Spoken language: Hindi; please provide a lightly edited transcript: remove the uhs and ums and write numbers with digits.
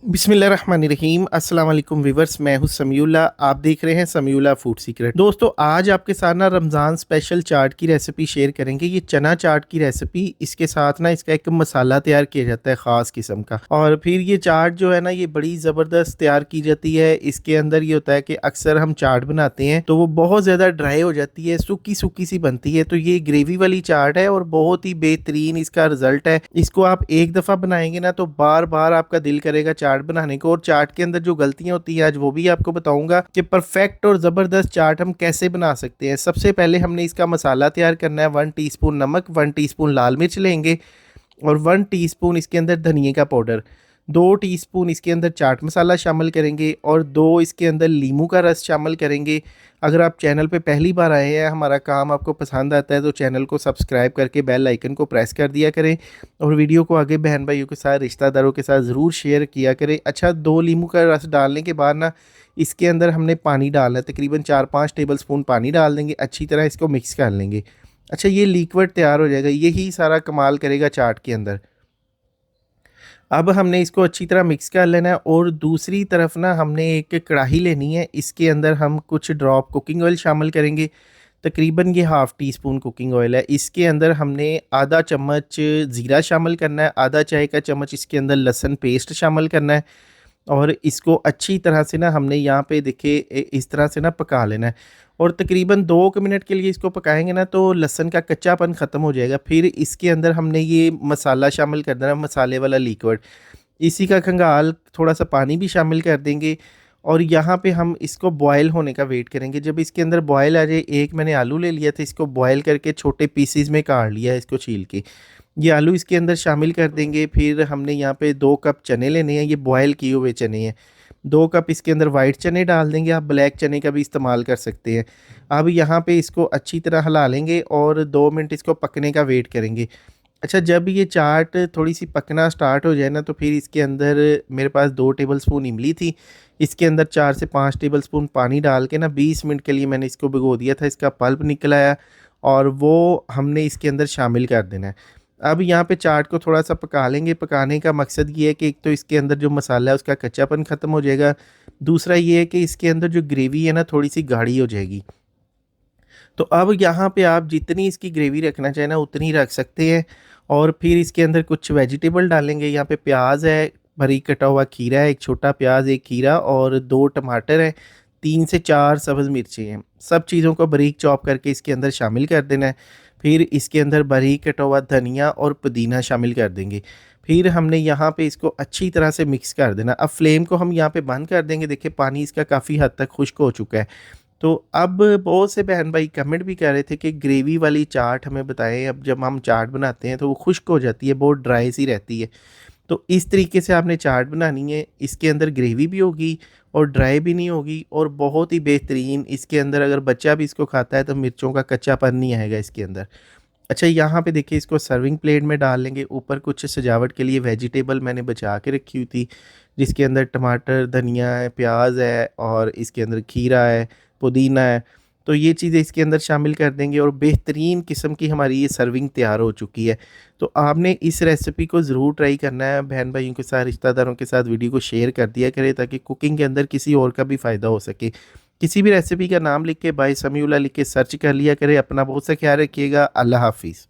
बिस्मिल्लाहिर्रहमानिर्रहीम अस्सलाम वालेकुम वीवर्स, मैं हूं समीउल्लाह। आप देख रहे हैं समीउल्लाह फूड सीक्रेट। दोस्तों, आज आपके साथ ना रमज़ान स्पेशल चाट की रेसिपी शेयर करेंगे। ये चना चाट की रेसिपी, इसके साथ ना इसका एक मसाला तैयार किया जाता है ख़ास किस्म का, और फिर ये चाट जो है ना ये बड़ी ज़बरदस्त तैयार की जाती है। इसके अंदर ये होता है कि अक्सर हम चाट बनाते हैं तो वो बहुत ज़्यादा ड्राई हो जाती है, सूखी सूखी सी बनती है। तो ये ग्रेवी वाली चाट है और बहुत ही बेहतरीन इसका रिजल्ट है। इसको आप एक दफ़ा बनाएंगे ना तो बार बार आपका दिल करेगा चाट बनाने को। और चाट के अंदर जो गलतियां होती हैं आज वो भी आपको बताऊंगा कि परफेक्ट और ज़बरदस्त चाट हम कैसे बना सकते हैं। सबसे पहले हमने इसका मसाला तैयार करना है। 1 टीस्पून नमक, 1 टीस्पून लाल मिर्च लेंगे और 1 टीस्पून इसके अंदर धनिए का पाउडर, 2 टीस्पून इसके अंदर चाट मसाला शामिल करेंगे और 2 इसके अंदर नींबू का रस शामिल करेंगे। अगर आप चैनल पे पहली बार आए हैं, हमारा काम आपको पसंद आता है तो चैनल को सब्सक्राइब करके बेल आइकन को प्रेस कर दिया करें और वीडियो को आगे बहन भाइयों के साथ, रिश्तेदारों के साथ ज़रूर शेयर किया करें। अच्छा, 2 नींबू का रस डालने के बाद ना इसके अंदर हमने पानी डालना है। तकरीबन 4-5 टेबल स्पून पानी डाल देंगे, अच्छी तरह इसको मिक्स कर लेंगे। अच्छा, ये लिक्विड तैयार हो जाएगा, यही सारा कमाल करेगा चाट के अंदर। अब हमने इसको अच्छी तरह मिक्स कर लेना है और दूसरी तरफ ना हमने एक कढ़ाई लेनी है। इसके अंदर हम कुछ ड्रॉप कुकिंग ऑयल शामिल करेंगे। तकरीबन ये half tea spoon cooking oil है। इसके अंदर हमने आधा चम्मच ज़ीरा शामिल करना है, आधा चाय का चम्मच इसके अंदर लहसुन पेस्ट शामिल करना है और इसको अच्छी तरह से ना हमने यहाँ पे देखिए इस तरह से ना पका लेना है। और तकरीबन 2 मिनट के लिए इसको पकाएंगे ना तो लहसुन का कच्चापन ख़त्म हो जाएगा। फिर इसके अंदर हमने ये मसाला शामिल कर देना, मसाले वाला लिक्विड। इसी का खंगाल थोड़ा सा पानी भी शामिल कर देंगे और यहाँ पे हम इसको बॉयल होने का वेट करेंगे। जब इसके अंदर बॉयल आ जाए, एक मैंने आलू ले लिया था, इसको बॉयल करके छोटे पीसीज में काट लिया है, इसको छील के ये आलू इसके अंदर शामिल कर देंगे। फिर हमने यहाँ पे 2 कप चने लेने हैं, ये बॉयल किए हुए चने हैं। 2 कप इसके अंदर वाइट चने डाल देंगे, आप ब्लैक चने का भी इस्तेमाल कर सकते हैं। अब यहाँ पे इसको अच्छी तरह हिला लेंगे और 2 मिनट इसको पकने का वेट करेंगे। अच्छा, जब ये चाट थोड़ी सी पकना स्टार्ट हो जाए ना तो फिर इसके अंदर मेरे पास 2 टेबल स्पून इमली थी, इसके अंदर 4 से 5 टेबल स्पून पानी डाल के ना 20 मिनट के लिए मैंने इसको भिगो दिया था। इसका पल्प निकल आया और वो हमने इसके अंदर शामिल कर देना है। अब यहाँ पे चाट को थोड़ा सा पका लेंगे। पकाने का मकसद ये है कि एक तो इसके अंदर जो मसाला है उसका कच्चापन ख़त्म हो जाएगा, दूसरा ये है कि इसके अंदर जो ग्रेवी है ना थोड़ी सी गाढ़ी हो जाएगी। तो अब यहाँ पे आप जितनी इसकी ग्रेवी रखना चाहें ना उतनी रख सकते हैं। और फिर इसके अंदर कुछ वेजिटेबल डालेंगे। यहाँ पे प्याज है, बारीक कटा हुआ खीरा है, एक छोटा प्याज, एक खीरा और 2 टमाटर हैं, 3 से 4 सब्ज़ मिर्ची हैं। सब चीज़ों को बारीक चॉप करके इसके अंदर शामिल कर देना है। फिर इसके अंदर बारीक कटा हुआ धनिया और पुदीना शामिल कर देंगे। फिर हमने यहाँ पे इसको अच्छी तरह से मिक्स कर देना। अब फ्लेम को हम यहाँ पे बंद कर देंगे। देखिए पानी इसका काफ़ी हद तक खुश्क हो चुका है। तो अब बहुत से बहन भाई कमेंट भी कर रहे थे कि ग्रेवी वाली चाट हमें बताएं। अब जब हम चाट बनाते हैं तो वो खुश्क हो जाती है, बहुत ड्राई सी रहती है। तो इस तरीके से आपने चाट बनानी है, इसके अंदर ग्रेवी भी होगी और ड्राई भी नहीं होगी और बहुत ही बेहतरीन। इसके अंदर अगर बच्चा भी इसको खाता है तो मिर्चों का कच्चापन नहीं आएगा इसके अंदर। अच्छा, यहाँ पे देखिए इसको सर्विंग प्लेट में डाल लेंगे। ऊपर कुछ सजावट के लिए वेजिटेबल मैंने बचा के रखी हुई थी, जिसके अंदर टमाटर, धनिया है, प्याज है और इसके अंदर खीरा है, पुदीना है। तो ये चीज़ें इसके अंदर शामिल कर देंगे और बेहतरीन किस्म की हमारी ये सर्विंग तैयार हो चुकी है। तो आपने इस रेसिपी को ज़रूर ट्राई करना है। बहन भाइयों के साथ, रिश्तेदारों के साथ वीडियो को शेयर कर दिया करें ताकि कुकिंग के अंदर किसी और का भी फ़ायदा हो सके। किसी भी रेसिपी का नाम लिख के बाय समीउल्लाह लिख के सर्च कर लिया करें। अपना बहुत सा ख्याल रखिएगा। अल्लाह हाफिज़।